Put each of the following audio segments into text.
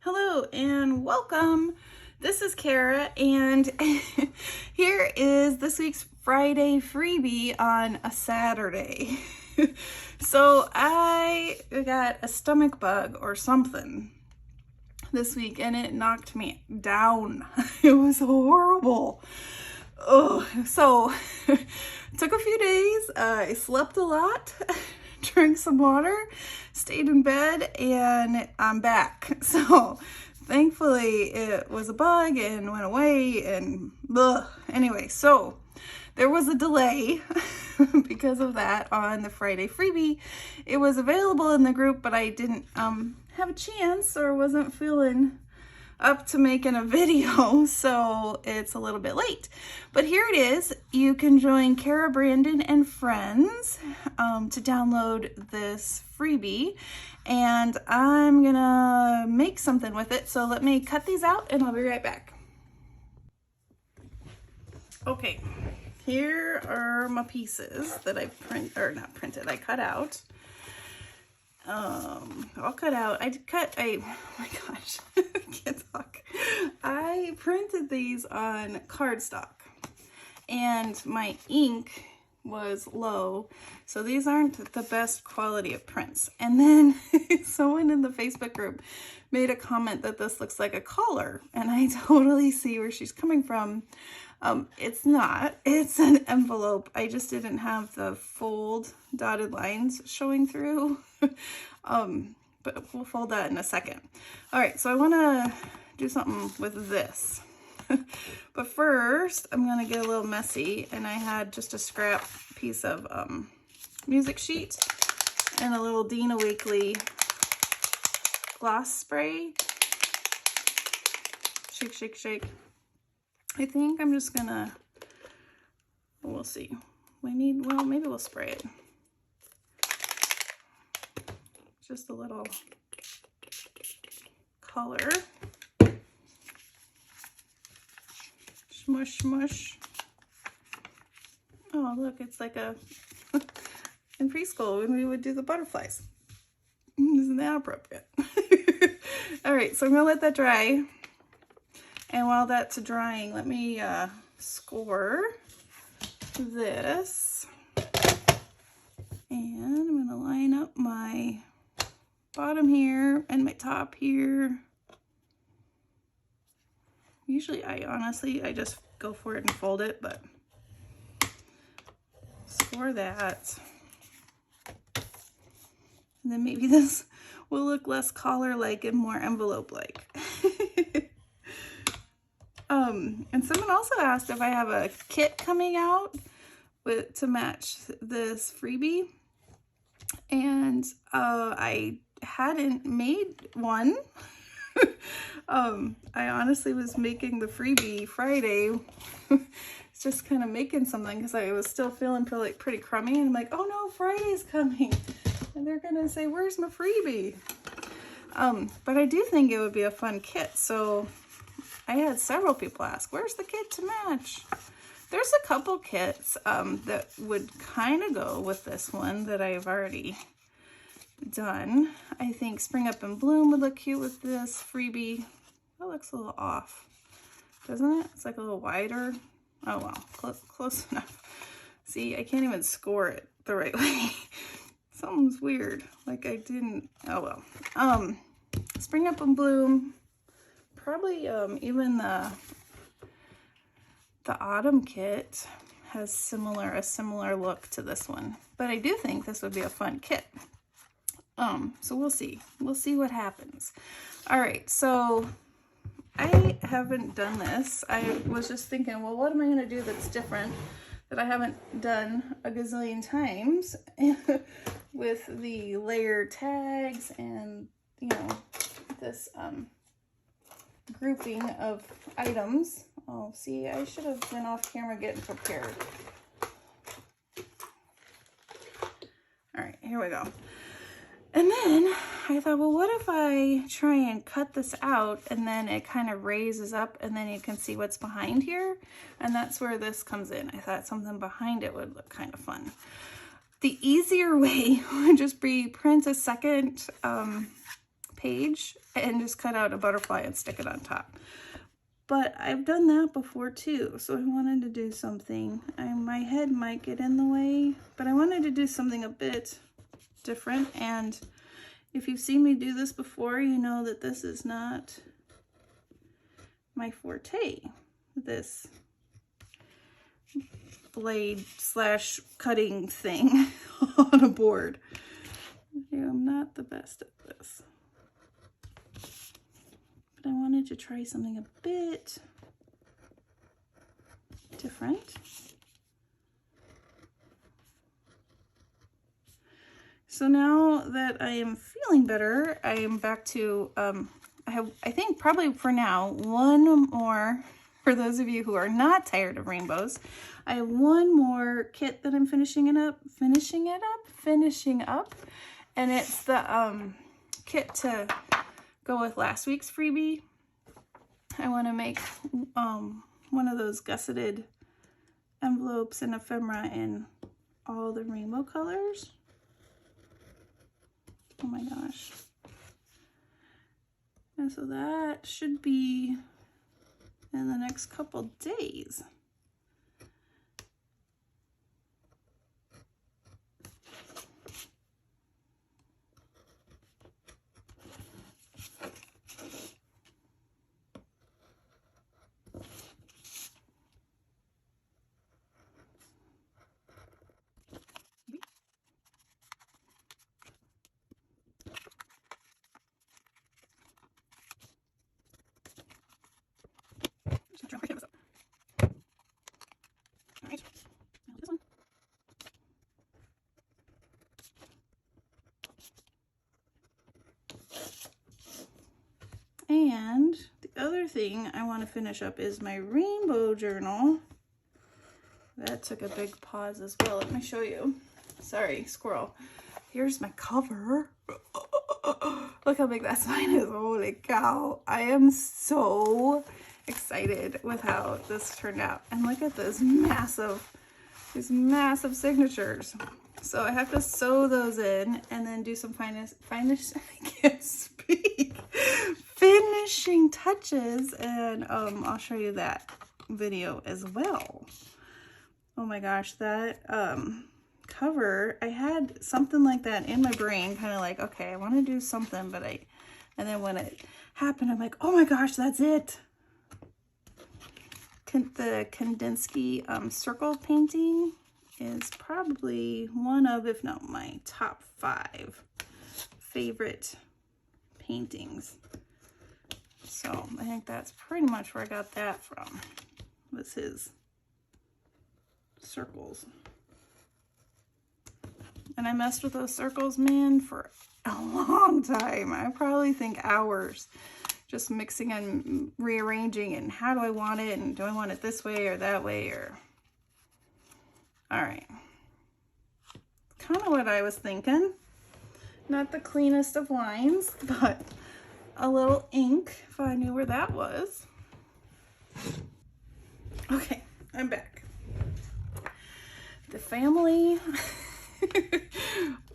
Hello and welcome. This is Cara, and here is this week's Friday freebie on a Saturday. So I got a stomach bug or something this week and it knocked me down. It was horrible. Oh, so it took a few days. I slept a lot, drank some water, stayed in bed, and I'm back. So thankfully it was a bug and went away and ugh. Anyway, so there was a delay because of that on the Friday freebie. It was available in the group, but I didn't have a chance or wasn't feeling up to making a video, so it's a little bit late. But here it is. You can join Cara, Brandon, and friends to download this freebie, and I'm gonna make something with it. So let me cut these out and I'll be right back. Okay, here are my pieces that I I cut out. All cut out. Oh my gosh, I can't talk. I printed these on cardstock and my ink was low, so these aren't the best quality of prints. And then someone in the Facebook group made a comment that this looks like a collar, and I totally see where she's coming from. It's not. It's an envelope. I just didn't have the fold dotted lines showing through. But we'll fold that in a second. All right, so I want to do something with this. But first, I'm going to get a little messy, and I had just a scrap piece of music sheet and a little Dina Wakley gloss spray. Shake, shake, shake. I think I'm just gonna, we'll see. Maybe we'll spray it. Just a little color. Smush, smush. Oh, look, it's like in preschool when we would do the butterflies. Isn't that appropriate? All right, so I'm gonna let that dry. And while that's drying, let me score this. And I'm gonna line up my bottom here and my top here. Usually I just go for it and fold it, but score that. And then maybe this will look less collar-like and more envelope-like. And someone also asked if I have a kit coming out to match this freebie, and I hadn't made one. I honestly was making the freebie Friday. It's just kind of making something because I was still feeling pretty crummy, and I'm like, oh no, Friday's coming, and they're gonna say, where's my freebie? But I do think it would be a fun kit, so I had several people ask, where's the kit to match? There's a couple kits that would kind of go with this one that I've already done. I think Spring Up and Bloom would look cute with this freebie. That looks a little off, doesn't it? It's like a little wider. Oh well, close enough. See, I can't even score it the right way. Something's weird, like I didn't, oh well. Spring Up and Bloom. Probably even the Autumn kit has a similar look to this one, but I do think this would be a fun kit. So we'll see what happens. All right, so I haven't done this. I was just thinking, well, what am I going to do that's different that I haven't done a gazillion times with the layer tags and, you know, this grouping of items. Oh, see, I should have been off camera getting prepared. All right, here we go. And then I thought, well, what if I try and cut this out and then it kind of raises up and then you can see what's behind here? And that's where this comes in. I thought something behind it would look kind of fun. The easier way would just be print a second page and just cut out a butterfly and stick it on top. But I've done that before too, so I wanted to do something. My head might get in the way, but I wanted to do something a bit different. And if you've seen me do this before, you know that this is not my forte, this blade slash cutting thing on a board. I'm not the best at this. But I wanted to try something a bit different. So now that I am feeling better, I am back to, I think probably for now, one more, for those of you who are not tired of rainbows, I have one more kit that I'm finishing up, and it's the kit to go with last week's freebie. I want to make one of those gusseted envelopes and ephemera in all the rainbow colors. Oh my gosh. And so that should be in the next couple days. And the other thing I want to finish up is my rainbow journal. That took a big pause as well. Let me show you. Sorry, squirrel. Here's my cover. Look how big that sign is. Holy cow. I am so excited with how this turned out. And look at these massive signatures. So I have to sew those in and then do some I can't speak. Finishing touches, and I'll show you that video as well. Oh my gosh, that cover, I had something like that in my brain, kind of like, okay, I want to do something, but and then when it happened, I'm like, oh my gosh, that's it. The Kandinsky circle painting is probably one of, if not my top 5 favorite paintings. So I think that's pretty much where I got that from, was his circles. And I messed with those circles, man, for a long time. I probably think hours, just mixing and rearranging and how do I want it, and do I want it this way or that way, or... All right. Kind of what I was thinking. Not the cleanest of lines, but a little ink, if I knew where that was. Okay, I'm back. The family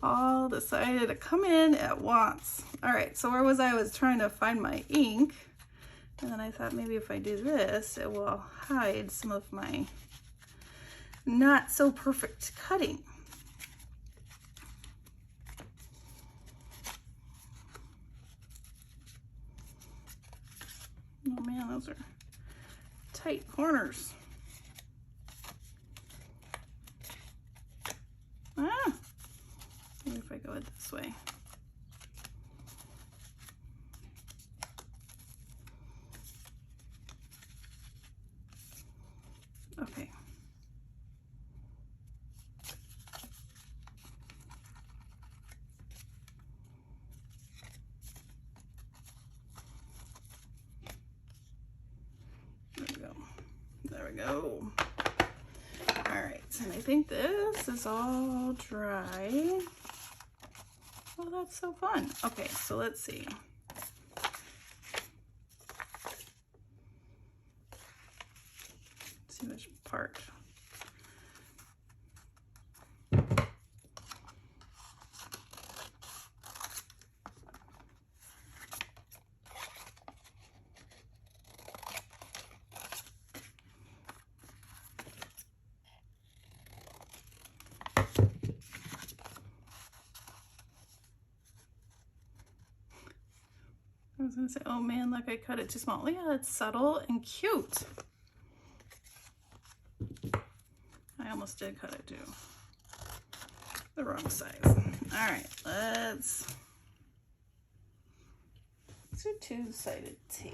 all decided to come in at once. All right, so where was I? I was trying to find my ink, and then I thought maybe if I do this, it will hide some of my not so perfect cutting. Oh man, those are tight corners. Ah, maybe if I go it this way. Okay. There we go. All right, and I think this is all dry. Oh, that's so fun. Okay, so let's see. Let's see which part. I was gonna say, oh man, look, I cut it too small. Yeah, it's subtle and cute. I almost did cut it too. The wrong size. All right, let's do two-sided tape.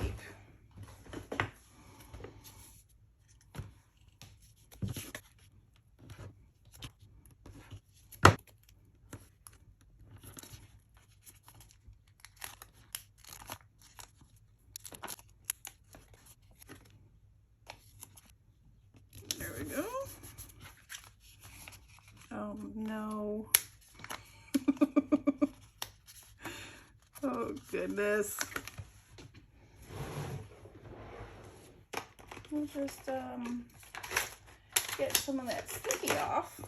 There we go. Oh no. Oh goodness. We'll just get some of that sticky off.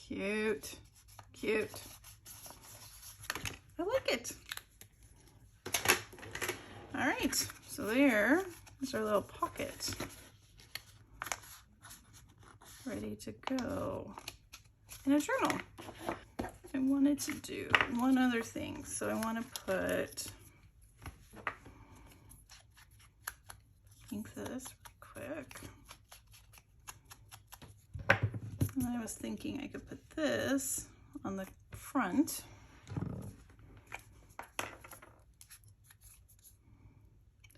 Cute, cute. I like it. All right, so there's our little pocket. Ready to go in a journal. I wanted to do one other thing. So I want to put ink this quick. And I was thinking I could put this on the front.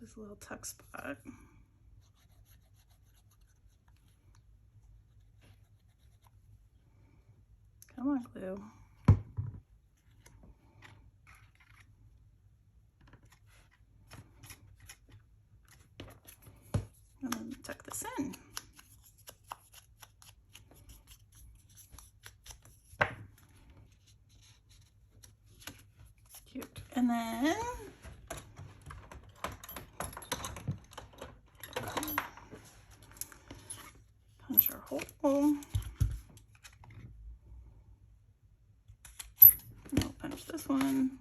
This little tuck spot. Come on, glue. And then tuck this in. Cute. And then punch our hole. We'll punch this one.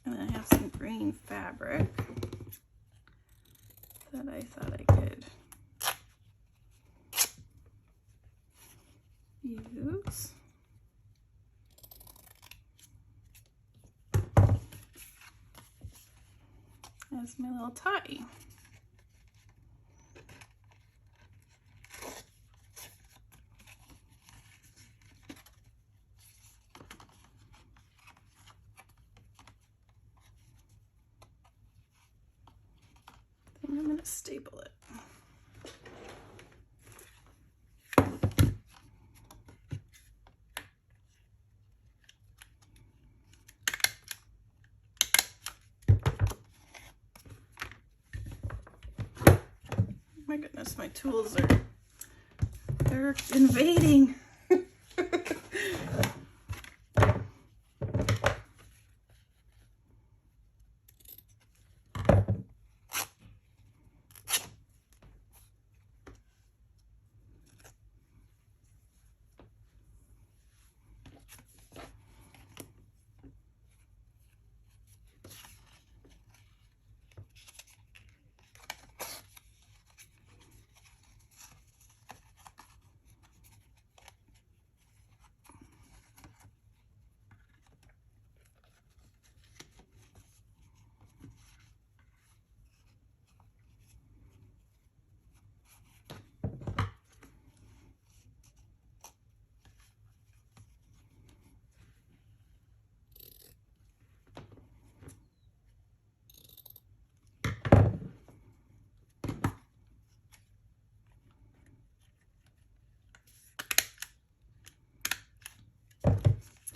And then I have some green fabric that I thought I could use. As my little tie. I'm going to staple it. My goodness, my tools they're invading.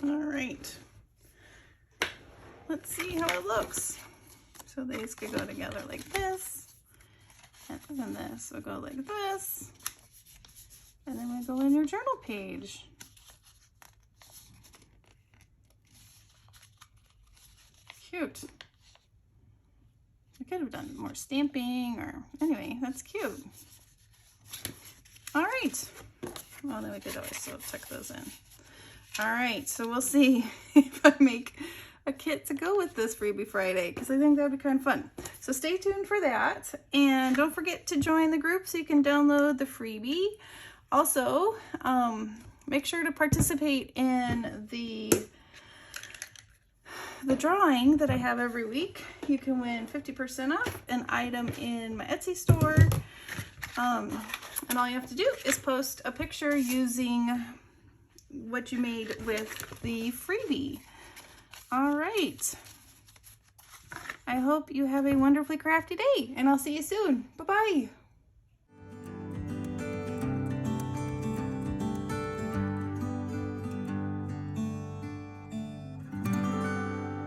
All right, let's see how it looks. So these could go together like this, and then this will go like this, and then we go in your journal page. Cute. I could have done more stamping, or anyway, that's cute. All right. Well, then we could always still tuck those in. All right, so we'll see if I make a kit to go with this Freebie Friday, because I think that'd be kind of fun. So stay tuned for that, and don't forget to join the group so you can download the freebie. Also, make sure to participate in the drawing that I have every week. You can win 50% off an item in my Etsy store. And all you have to do is post a picture using what you made with the freebie. All right. I hope you have a wonderfully crafty day, and I'll see you soon. Bye-bye.